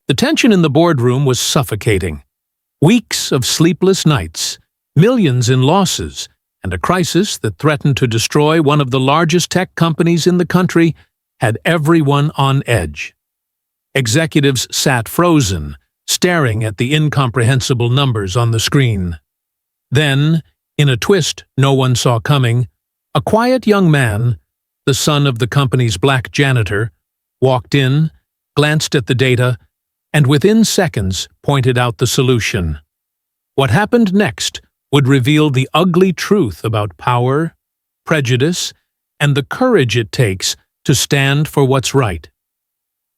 The tension in the boardroom was suffocating. Weeks of sleepless nights, millions in losses, and a crisis that threatened to destroy one of the largest tech companies in the country had everyone on edge. Executives sat frozen, staring at the incomprehensible numbers on the screen. Then, in a twist no one saw coming, a quiet young man, the son of the company's black janitor, walked in, glanced at the data, and within seconds pointed out the solution. What happened next would reveal the ugly truth about power, prejudice, and the courage it takes to stand for what's right.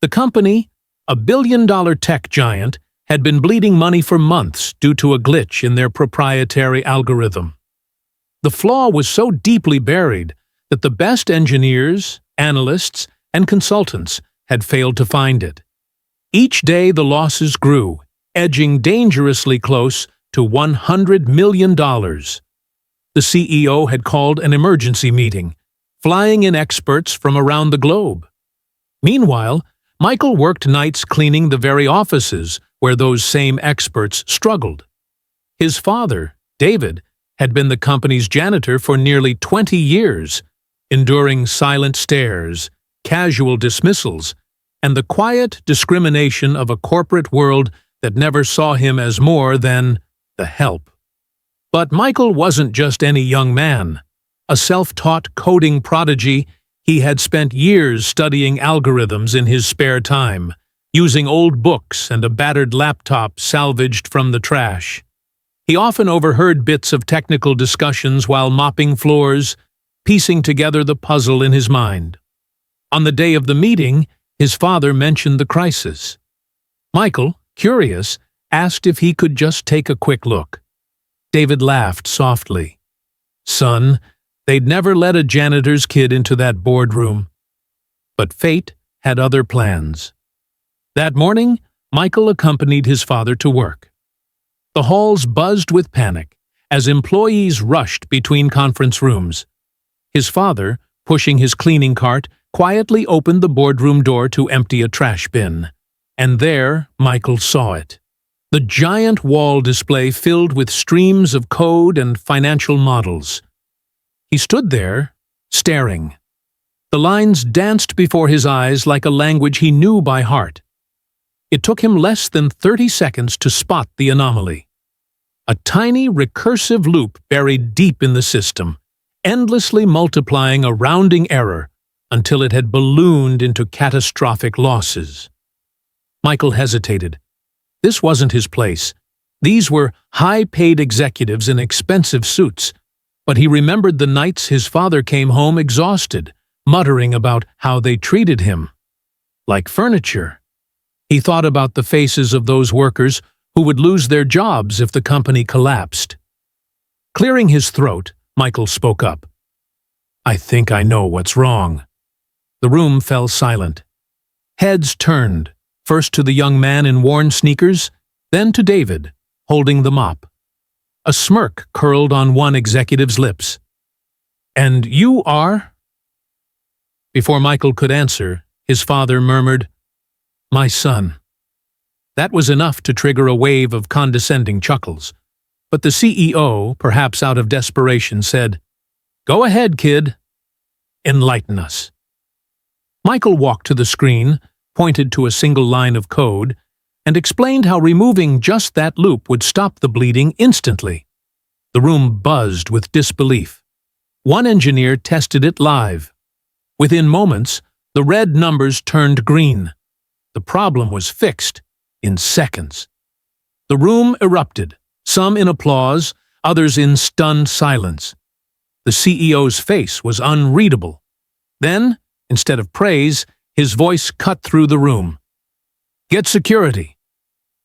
The company, a billion-dollar tech giant, had been bleeding money for months due to a glitch in their proprietary algorithm. The flaw was so deeply buried that the best engineers, analysts, and consultants had failed to find it. Each day the losses grew, edging dangerously close to $100 million. The CEO had called an emergency meeting, flying in experts from around the globe. Meanwhile, Michael worked nights cleaning the very offices where those same experts struggled. His father, David, had been the company's janitor for nearly 20 years, enduring silent stares, casual dismissals, and the quiet discrimination of a corporate world that never saw him as more than the help. But Michael wasn't just any young man. A self-taught coding prodigy, he had spent years studying algorithms in his spare time, using old books and a battered laptop salvaged from the trash. He often overheard bits of technical discussions while mopping floors, piecing together the puzzle in his mind. On the day of the meeting, his father mentioned the crisis. Michael, curious, asked if he could just take a quick look. David laughed softly. "Son, they'd never let a janitor's kid into that boardroom." But fate had other plans. That morning, Michael accompanied his father to work. The halls buzzed with panic as employees rushed between conference rooms. His father, pushing his cleaning cart, quietly opened the boardroom door to empty a trash bin. And there, Michael saw it. The giant wall display filled with streams of code and financial models. He stood there, staring. The lines danced before his eyes like a language he knew by heart. It took him less than 30 seconds to spot the anomaly. A tiny recursive loop buried deep in the system, endlessly multiplying a rounding error until it had ballooned into catastrophic losses. Michael hesitated. This wasn't his place. These were high-paid executives in expensive suits, but he remembered the nights his father came home exhausted, muttering about how they treated him. Like furniture. He thought about the faces of those workers who would lose their jobs if the company collapsed. Clearing his throat, Michael spoke up. "I think I know what's wrong." The room fell silent. Heads turned, first to the young man in worn sneakers, then to David, holding the mop. A smirk curled on one executive's lips. "And you are?" Before Michael could answer, his father murmured, "My son." That was enough to trigger a wave of condescending chuckles. But the CEO, perhaps out of desperation, said, "Go ahead, kid. Enlighten us." Michael walked to the screen, pointed to a single line of code, and explained how removing just that loop would stop the bleeding instantly. The room buzzed with disbelief. One engineer tested it live. Within moments, the red numbers turned green. The problem was fixed in seconds. The room erupted, some in applause, others in stunned silence. The CEO's face was unreadable. Then, instead of praise, his voice cut through the room. "Get security."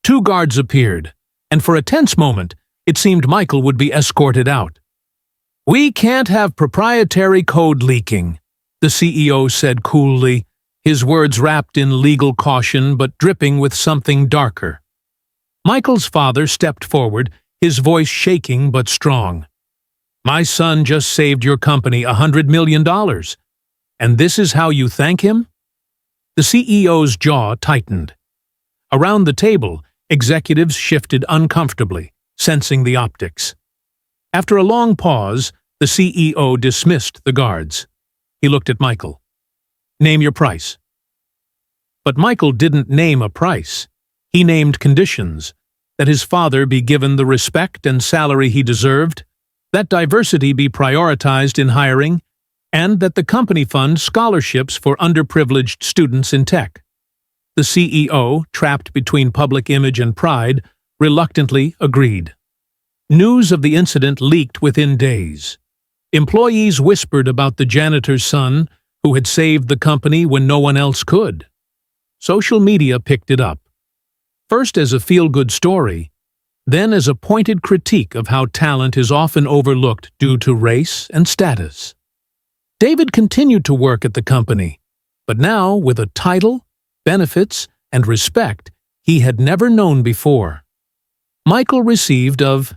2 guards appeared, and for a tense moment, it seemed Michael would be escorted out. "We can't have proprietary code leaking," the CEO said coolly, his words wrapped in legal caution but dripping with something darker. Michael's father stepped forward, his voice shaking but strong. "My son just saved your company $100 million. And this is how you thank him?" The CEO's jaw tightened. Around the table, executives shifted uncomfortably, sensing the optics. After a long pause, the CEO dismissed the guards. He looked at Michael. "Name your price." But Michael didn't name a price. He named conditions: that his father be given the respect and salary he deserved, that diversity be prioritized in hiring, and that the company fund scholarships for underprivileged students in tech. The CEO, trapped between public image and pride, reluctantly agreed. News of the incident leaked within days. Employees whispered about the janitor's son, who had saved the company when no one else could. Social media picked it up, first as a feel-good story, then as a pointed critique of how talent is often overlooked due to race and status. David continued to work at the company, but now with a title, benefits, and respect he had never known before. Michael received of